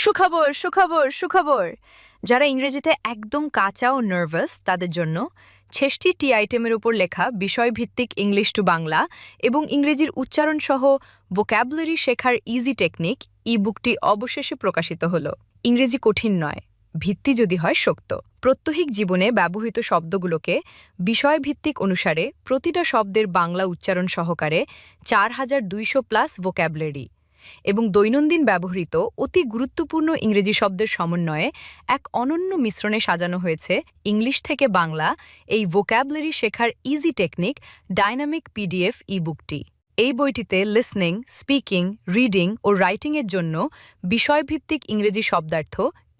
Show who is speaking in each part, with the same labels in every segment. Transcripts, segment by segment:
Speaker 1: সুখবর সুখবর সুখবর। যারা ইংরেজিতে একদম কাঁচা ও নার্ভাস তাদের জন্য ৬৬টি আইটেমের উপর লেখা বিষয়ভিত্তিক ইংলিশ টু বাংলা এবং ইংরেজির উচ্চারণ সহ ভোক্যাবুলারি শেখার ইজি টেকনিক ই বুকটি অবশেষে প্রকাশিত হলো। ইংরেজি কঠিন নয়, ভিত্তি যদি হয় শক্ত। প্রত্যহিক জীবনে ব্যবহৃত শব্দগুলোকে বিষয়ভিত্তিক অনুসারে প্রতিটা শব্দের বাংলা উচ্চারণ সহকারে ৪,২০০+ ভোক্যাবুলারি এবং দৈনন্দিন ব্যবহৃত অতি গুরুত্বপূর্ণ ইংরেজি শব্দের সমন্বয়ে এক অনন্য মিশ্রণে সাজানো হয়েছে ইংলিশ থেকে বাংলা এই ভোক্যাবুলারি শেখার ইজি টেকনিক ডাইনামিক পিডিএফ ই বুকটি। এই বইটিতে লিসনিং, স্পিকিং, রিডিং ও রাইটিংয়ের জন্য বিষয়ভিত্তিক ইংরেজি শব্দার্থ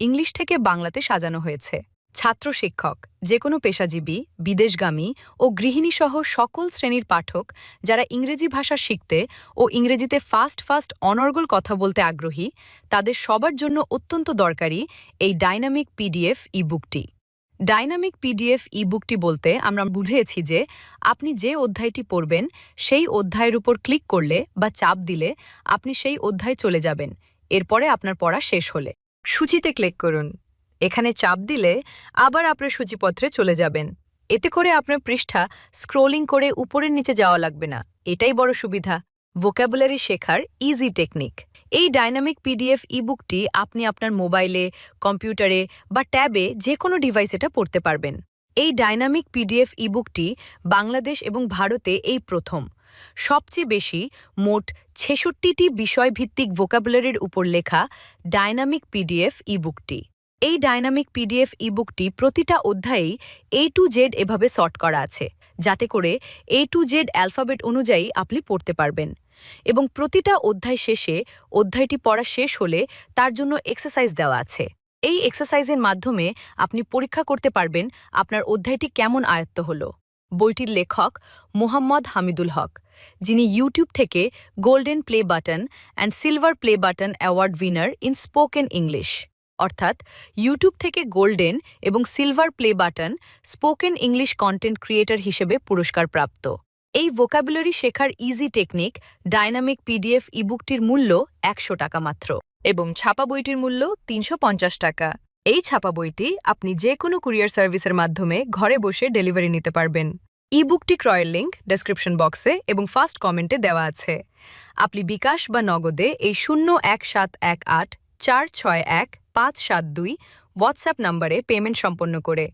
Speaker 1: ইংলিশ থেকে বাংলাতে সাজানো হয়েছে। ছাত্র শিক্ষক, যে কোনো পেশাজীবী, বিদেশগামী ও গৃহিণীসহ সকল শ্রেণীর পাঠক যারা ইংরেজি ভাষা শিখতে ও ইংরেজিতে ফাস্ট ফাস্ট অনর্গল কথা বলতে আগ্রহী তাদের সবার জন্য অত্যন্ত দরকারি এই ডাইনামিক পিডিএফ ই বুকটি। ডাইনামিক পিডিএফ ই বুকটি বলতে আমরা বুঝেছি যে আপনি যে অধ্যায়টি পড়বেন সেই অধ্যায়ের উপর ক্লিক করলে বা চাপ দিলে আপনি সেই অধ্যায় চলে যাবেন। এরপরে আপনার পড়া শেষ হলে সূচিতে ক্লিক করুন। এখানে চাপ দিলে আবার আপনার সূচিপত্রে চলে যাবেন। এতে করে আপনার পৃষ্ঠা স্ক্রোলিং করে উপরের নিচে যাওয়া লাগবে না। এটাই বড় সুবিধা। ভোক্যাবুলারি শেখার ইজি টেকনিক। এই ডাইনামিক পিডিএফ ইবুকটি আপনি আপনার মোবাইলে, কম্পিউটারে বা ট্যাবে যে কোনো ডিভাইস এটা পড়তে পারবেন। এই ডাইনামিক পিডিএফ ইবুকটি বাংলাদেশ এবং ভারতে এই প্রথম। সবচেয়ে বেশি মোট ৬৬টি বিষয়ভিত্তিক ভোক্যাবুলারির উপর লেখা ডাইনামিক পিডিএফ ইবুকটি। এই ডাইনামিক পিডিএফ ইবুকটি প্রতিটা অধ্যায়েই A to Z এভাবে সর্ট করা আছে, যাতে করে A to Z অ্যালফাবেট অনুযায়ী আপনি পড়তে পারবেন। এবং প্রতিটা অধ্যায় শেষে অধ্যায়টি পড়া শেষ হলে তার জন্য এক্সারসাইজ দেওয়া আছে। এই এক্সারসাইজের মাধ্যমে আপনি পরীক্ষা করতে পারবেন আপনার অধ্যায়টি কেমন আয়ত্ত হলো। বইটির লেখক মোহাম্মদ হামিদুল হক, যিনি ইউটিউব থেকে golden play button and silver play button award winner in spoken English, অর্থাৎ ইউটিউব থেকে গোল্ডেন এবং silver play button spoken English content creator হিসেবে পুরস্কার প্রাপ্ত। এই ভোক্যাবুলারি শেখার ইজি টেকনিক ডাইনামিক পিডিএফ ইবুকটির মূল্য ১০০ টাকা মাত্র এবং ছাপা বইটির মূল্য ৩৫০ টাকা। এই ছাপা বইটি আপনি যে কোনো কুরিয়ার সার্ভিসের মাধ্যমে ঘরে বসে ডেলিভারি নিতে পারবেন। ইবুকটি ক্রয়ের লিঙ্ক ডেসক্রিপশন বক্সে এবং ফার্স্ট কমেন্টে দেওয়া আছে। আপনি বিকাশ বা নগদে এই ০১৭১৮ ৪৬১ ৫৭২ হোয়াটসঅ্যাপ নম্বরে পেমেন্ট সম্পন্ন করে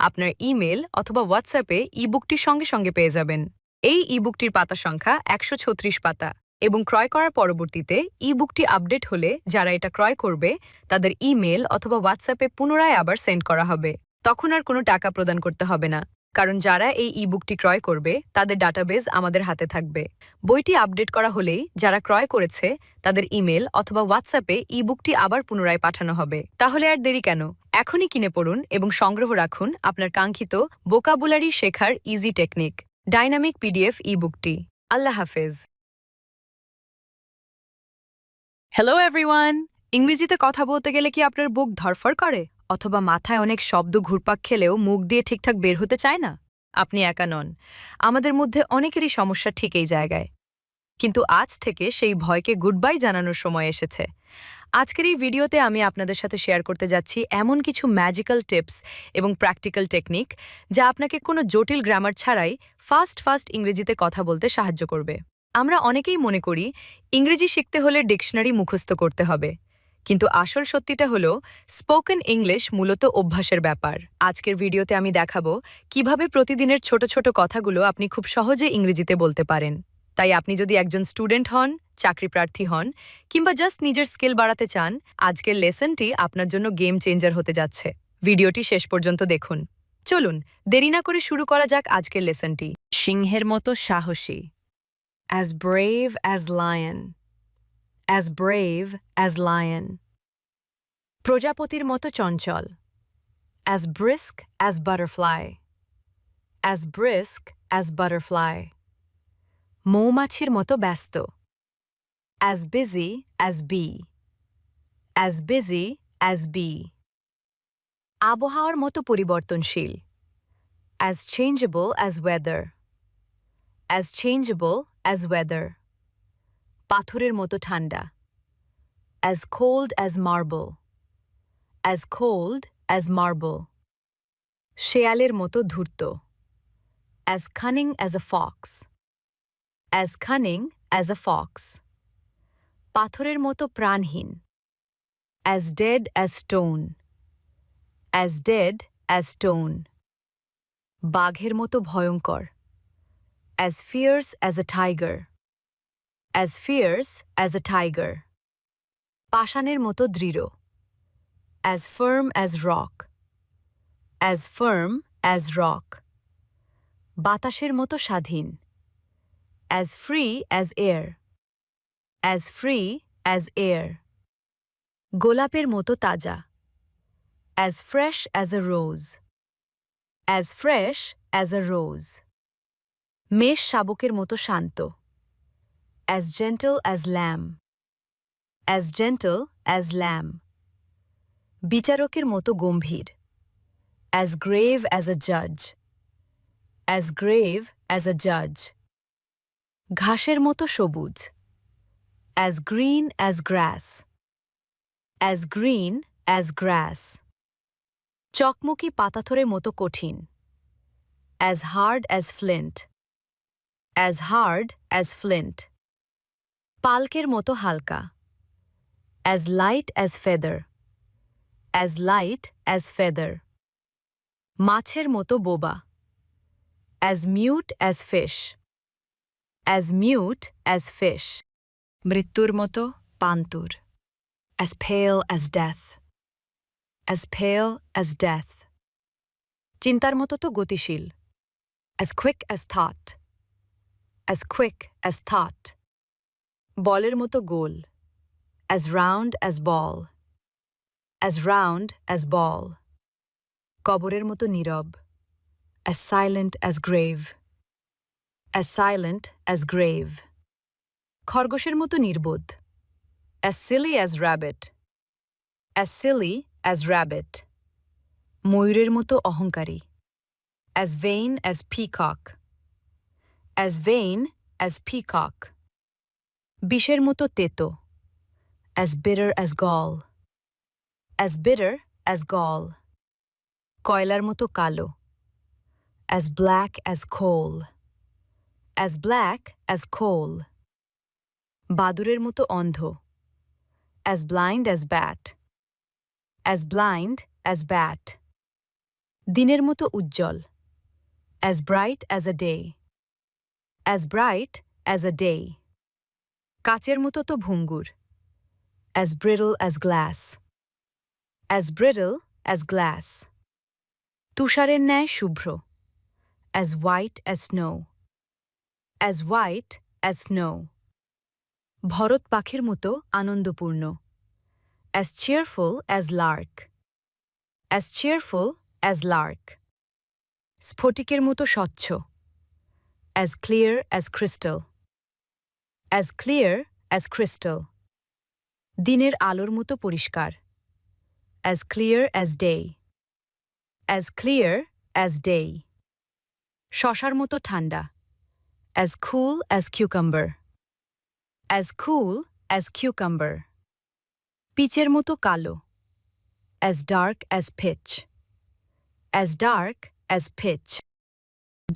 Speaker 1: আপনার ইমেল অথবা হোয়াটসঅ্যাপে ইবুকটি সঙ্গে সঙ্গে পেয়ে যাবেন। এই ইবুকটির পাতা সংখ্যা ১৩৬ পাতা এবং ক্রয় করার পরবর্তীতে ইবুকটি আপডেট হলে যারা এটা ক্রয় করবে তাদের ইমেল অথবা হোয়াটসঅ্যাপে পুনরায় আবার সেন্ড করা হবে। তখন আর কোনো টাকা প্রদান করতে হবে না, কারণ যারা এই ইবুকটি ক্রয় করবে তাদের ডাটাবেজ আমাদের হাতে থাকবে। বইটি আপডেট করা হলেই যারা ক্রয় করেছে তাদের ইমেল অথবা হোয়াটসঅ্যাপে ইবুকটি আবার পুনরায় পাঠানো হবে। তাহলে আর দেরি কেন? এখনই কিনে পড়ুন এবং সংগ্রহ রাখুন আপনার কাঙ্ক্ষিত ভোকাবুলারি শেখার ইজি টেকনিক ডাইনামিক পিডিএফ ইবুকটি। আল্লাহ হাফেজ। Hello everyone. ইংরেজিতে কথা বলতে গেলে কি আপনার বুক ধড়ফড় করে অথবা মাথায় অনেক শব্দ ঘুরপাক খেলেও মুখ দিয়ে ঠিকঠাক বের হতে চায় না? আপনি একা নন। আমাদের মধ্যে অনেকেরই সমস্যা ঠিক এই জায়গায়। কিন্তু আজ থেকে সেই ভয়কে গুড বাই জানানোর সময় এসেছে। আজকের এই ভিডিওতে আমি আপনাদের সাথে শেয়ার করতে যাচ্ছি এমন কিছু ম্যাজিক্যাল টিপস এবং প্র্যাকটিক্যাল টেকনিক যা আপনাকে কোনো জটিল গ্রামার ছাড়াই ফাস্ট ফাস্ট ইংরেজিতে কথা বলতে সাহায্য করবে। আমরা অনেকেই মনে করি ইংরেজি শিখতে হলে ডিকশনারি মুখস্থ করতে হবে, কিন্তু আসল সত্যিটা হলো স্পোকেন ইংলিশ মূলত অভ্যাসের ব্যাপার। আজকের ভিডিওতে আমি দেখাবো কিভাবে প্রতিদিনের ছোট ছোট কথাগুলো আপনি খুব সহজে ইংরেজিতে বলতে পারেন। তাই আপনি যদি একজন স্টুডেন্ট হন, চাকরি প্রার্থী হন কিংবা জাস্ট নিজের স্কিল বাড়াতে চান, আজকের লেসনটি আপনার জন্য গেম চেঞ্জার হতে যাচ্ছে। ভিডিওটি শেষ পর্যন্ত দেখুন। চলুন দেরি না করে শুরু করা যাক আজকের লেসনটি। সিংহের মতো সাহসী। As brave as lion. As brave as lion. প্রজাপতির মতো চঞ্চল। As brisk as butterfly. As brisk as butterfly. মৌমাছির মতো ব্যস্ত। As busy as bee. As busy as bee. আবহাওয়ার মতো পরিবর্তনশীল। As changeable as weather. As changeable as weather. পাথরের মতো ঠান্ডা। as cold as marble, as cold as marble. শেয়ালের মতো ধূর্ত, as cunning as a fox, as cunning as a fox. পাথরের মতো প্রাণহীন, as dead as stone, as dead as stone. বাঘের মতো ভয়ঙ্কর, as fierce as a tiger, as fierce as a tiger. পাষাণের মতো দৃঢ়, as firm as rock, as firm as rock. বাতাসের মতো স্বাধীন, as free as air, as free as air. গোলাপের মতো তাজা, as fresh as a rose, as fresh as a rose. মেষ শাবকের মতো শান্ত, as gentle as lamb, as gentle as lamb. বিচারকের মতো গম্ভীর, as grave as a judge, as grave as a judge. ঘাসের মতো সবুজ, as green as grass, as green as grass. চকমকি পাতাথরের মতো কঠিন, as hard as flint, as hard as flint. পালকের মতো হালকা, as light as feather, as light as feather. মাছের মতো বোবা, as mute as fish, as mute as fish. মৃত্যুর মতো পান্তুর, as pale as death, as pale as death. চিন্তার মতো তো গতিশীল, as quick as thought, as quick as thought. বলের মতো গোল, as round as ball, as round as ball. কবরের মতো নীরব, as silent as grave, as silent as grave. খরগোশের মতো নির্বোধ, as silly as rabbit, as silly as rabbit. ময়ূরের মতো অহংকারী, as vain as peacock, as vain as peacock. বিষের মতো তেতো, as bitter as gall, as bitter as gall. কয়লার মতো কালো, as black as coal, as black as coal. বাদুরের মতো অন্ধ, as blind as bat, as blind as bat. দিনের মতো উজ্জ্বল, as bright as a day, as bright as a day. কাচের মতো তো ভঙ্গুর, as brittle as glass, as brittle as glass. তুষারের ন্যায় শুভ্র, as white as snow, as white as snow. Bharat পাখির মতো আনন্দপূর্ণ, as cheerful as lark, as cheerful as lark. স্ফটিকের মতো স্বচ্ছ, as clear as crystal, as clear as crystal. দিনের আলোর মতো পরিষ্কার, as clear as day, as clear as day. শশার মতো ঠান্ডা, as cool as cucumber, as cool as cucumber. পিচের মতো কালো, as dark as pitch, as dark as pitch.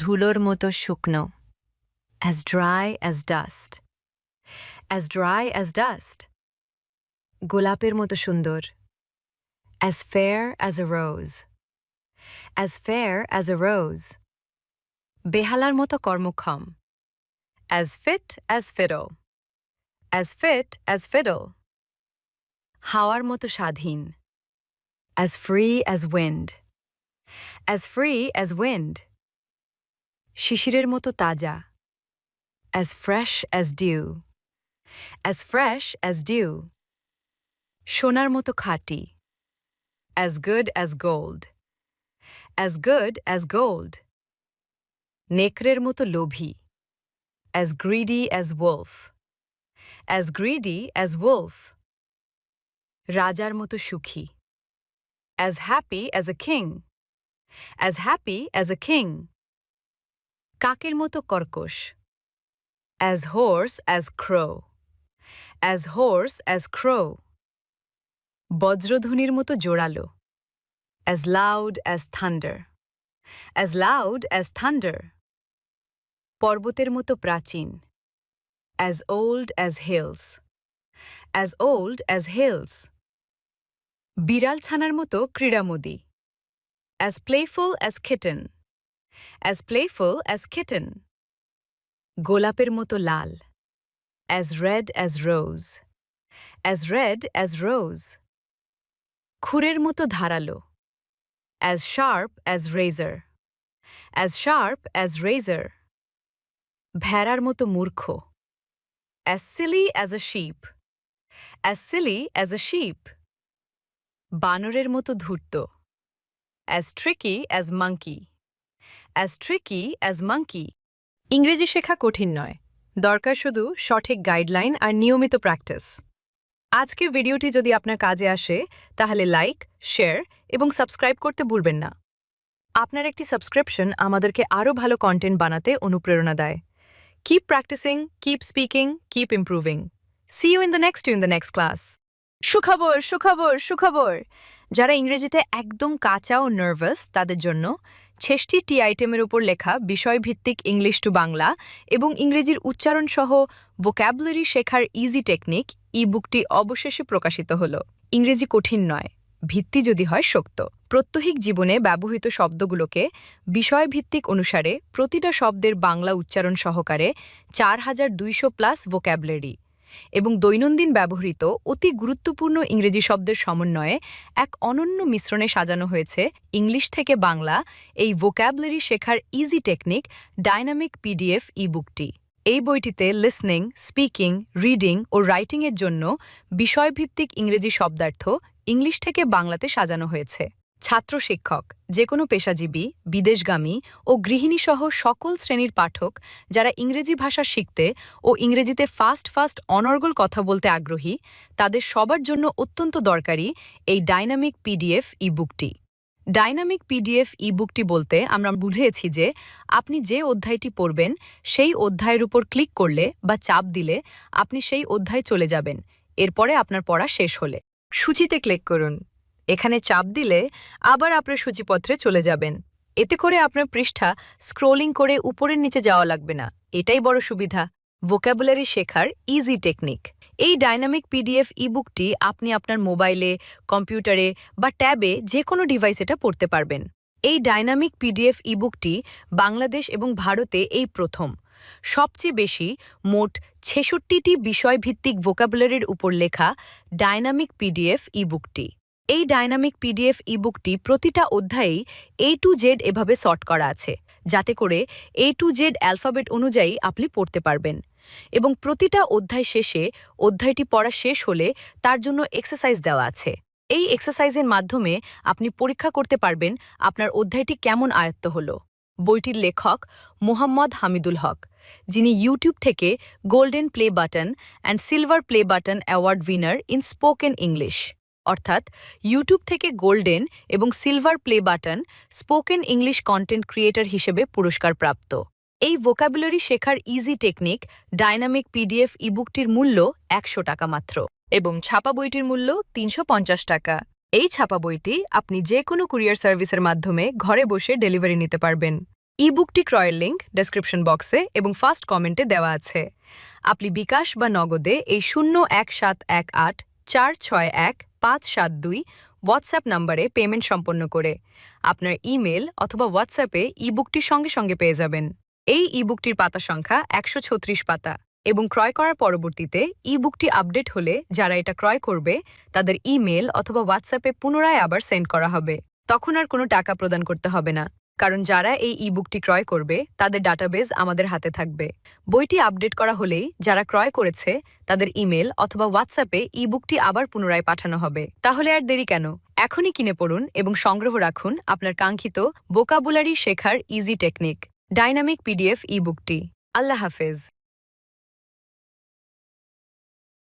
Speaker 1: ধুলোর মতো শুকনো, as dry as dust, as dry as dust. গোলাপের মতো সুন্দর, as fair as a rose, as fair as a rose. বেহালার মতো কর্মক্ষম, as fit as fiddle, as fit as fiddle. হাওয়ার মতো স্বাধীন, as free as wind, as free as wind. শিশিরের মতো তাজা, as fresh as dew, as fresh as dew. সোনার মতো খাঁটি, as good as gold, as good as gold. নেকড়ের মতো লোভী, as greedy as wolf, as greedy as wolf. রাজার মতো সুখী, as happy as a king, as happy as a king. কাকের মতো কর্কশ, as hoarse as crow, as hoarse as crow. বজ্রধ্বনির মতো জোরালো, as loud as thunder, as loud as thunder. পর্বতের মতো প্রাচীন, as old as hills, as old as hills. বিড়াল ছানার মতো ক্রীড়ামোদী, as playful as kitten, as playful as kitten. গোলাপের মতো লাল, as red as rose, as red as rose. খুরের মতো ধারালো, as sharp as razor, as sharp as razor. ভেড়ার মতো মূর্খ, as silly as a sheep, as silly as a sheep. বানরের মতো ধূর্ত, as tricky as monkey, as tricky as monkey. ইংরেজি শেখা কঠিন নয়, দরকার শুধু সঠিক গাইডলাইন আর নিয়মিত প্র্যাকটিস। আজকে ভিডিওটি যদি আপনার কাজে আসে তাহলে লাইক, শেয়ার এবং সাবস্ক্রাইব করতে ভুলবেন না। আপনার একটি সাবস্ক্রিপশন আমাদেরকে আরও ভালো কন্টেন্ট বানাতে অনুপ্রেরণা দেয়। Keep practicing, keep speaking, keep improving. See you in the next class. সুখবর, সুখবর, সুখবর! যারা ইংরেজিতে একদম কাঁচা ও নার্ভাস তাদের জন্য ৬৬টি আইটেমের উপর লেখা বিষয়ভিত্তিক ইংলিশ টু বাংলা এবং ইংরেজির উচ্চারণ সহ ভোক্যাবুলারি শেখার ইজি টেকনিক ই বুকটি অবশেষে প্রকাশিত হল। ইংরেজি কঠিন নয়, ভিত্তি যদি হয় শক্ত। প্রত্যহিক জীবনে ব্যবহৃত শব্দগুলোকে বিষয়ভিত্তিক অনুসারে প্রতিটা শব্দের বাংলা উচ্চারণ সহকারে ৪,২০০+ ভোক্যাবুলারি এবং দৈনন্দিন ব্যবহৃত অতি গুরুত্বপূর্ণ ইংরেজি শব্দের সমন্বয়ে এক অনন্য মিশ্রণে সাজানো হয়েছে ইংলিশ থেকে বাংলা এই ভোক্যাবুলারি শেখার ইজি টেকনিক ডাইনামিক পিডিএফ ই বুকটি। এই বইটিতে লিসনিং, স্পিকিং, রিডিং ও রাইটিংয়ের জন্য বিষয়ভিত্তিক ইংরেজি শব্দার্থ ইংলিশ থেকে বাংলাতে সাজানো হয়েছে। ছাত্র, শিক্ষক, যে কোনো পেশাজীবী, বিদেশগামী ও গৃহিণীসহ সকল শ্রেণীর পাঠক যারা ইংরেজি ভাষা শিখতে ও ইংরেজিতে ফাস্ট অনর্গল কথা বলতে আগ্রহী তাদের সবার জন্য অত্যন্ত দরকারি এই ডাইনামিক পিডিএফ ই বুকটি। ডাইনামিক পিডিএফ ই বুকটি বলতে আমরা বুঝেছি যে আপনি যে অধ্যায়টি পড়বেন সেই অধ্যায়ের উপর ক্লিক করলে বা চাপ দিলে আপনি সেই অধ্যায় চলে যাবেন। এরপরে আপনার পড়া শেষ হলে সূচিতে ক্লিক করুন। এখানে চাপ দিলে আবার আপনার সূচিপত্রে চলে যাবেন। এতে করে আপনার পৃষ্ঠা স্ক্রোলিং করে উপরের নিচে যাওয়া লাগবে না। এটাই বড় সুবিধা। ভোক্যাবুলারি শেখার ইজি টেকনিক। এই ডাইনামিক পিডিএফ ই বুকটি আপনি আপনার মোবাইলে, কম্পিউটারে বা ট্যাবে যে কোনো ডিভাইস এটা পড়তে পারবেন। এই ডাইনামিক পিডিএফ ই বুকটি বাংলাদেশ এবং ভারতে এই প্রথম। সবচেয়ে বেশি মোট ৬৬টি বিষয়ভিত্তিক ভোক্যাবুলারির উপর লেখা ডাইনামিক পিডিএফ ই বুকটি। এই ডাইনামিক পিডিএফ ই বুকটি প্রতিটা অধ্যায়েই A to Z এভাবে সর্ট করা আছে, যাতে করে A to Z অ্যালফাবেট অনুযায়ী আপনি পড়তে পারবেন। এবং প্রতিটা অধ্যায় শেষে অধ্যায়টি পড়া শেষ হলে তার জন্য এক্সারসাইজ দেওয়া আছে। এই এক্সারসাইজের মাধ্যমে আপনি পরীক্ষা করতে পারবেন আপনার অধ্যায়টি কেমন আয়ত্ত হলো। বইটির লেখক মোহাম্মদ হামিদুল হক, যিনি ইউটিউব থেকে golden play button and silver play button award winner in spoken English, অর্থাৎ ইউটিউব থেকে গোল্ডেন এবং silver play button spoken English content creator হিসেবে পুরস্কার প্রাপ্ত। এই ভোক্যাবুলারি শেখার ইজি টেকনিক ডাইনামিক পিডিএফ ইবুকটির মূল্য ১০০ টাকা মাত্র এবং ছাপা বইটির মূল্য ৩৫০ টাকা। এই ছাপা বইটি আপনি যে কোনো কুরিয়ার সার্ভিসের মাধ্যমে ঘরে বসে ডেলিভারি নিতে পারবেন। ইবুকটি ক্রয়ের লিঙ্ক ডেসক্রিপশন বক্সে এবং ফার্স্ট কমেন্টে দেওয়া আছে। আপনি বিকাশ বা নগদে এই ০১৭১৮৪৬১৫৭২ হোয়াটসঅ্যাপ নম্বরে পেমেন্ট সম্পন্ন করে আপনার ইমেল অথবা হোয়াটসঅ্যাপে ইবুকটি সঙ্গে সঙ্গে পেয়ে যাবেন। এই ইবুকটির পাতা সংখ্যা ১৩৬ পাতা এবং ক্রয় করার পরবর্তীতে ইবুকটি আপডেট হলে যারা এটা ক্রয় করবে তাদের ইমেল অথবা হোয়াটসঅ্যাপে পুনরায় আবার সেন্ড করা হবে। তখন আর কোনো টাকা প্রদান করতে হবে না, কারণ যারা এই ইবুকটি ক্রয় করবে তাদের ডাটাবেজ আমাদের হাতে থাকবে। বইটি আপডেট করা হলেই যারা ক্রয় করেছে তাদের ইমেল অথবা হোয়াটসঅ্যাপে ইবুকটি আবার পুনরায় পাঠানো হবে। তাহলে আর দেরি কেন? এখনই কিনে পড়ুন এবং সংগ্রহ রাখুন আপনার কাঙ্ক্ষিত ভোকাবুলারি শেখার ইজি টেকনিক ডাইনামিক পিডিএফ ইবুকটি। আল্লাহ হাফেজ।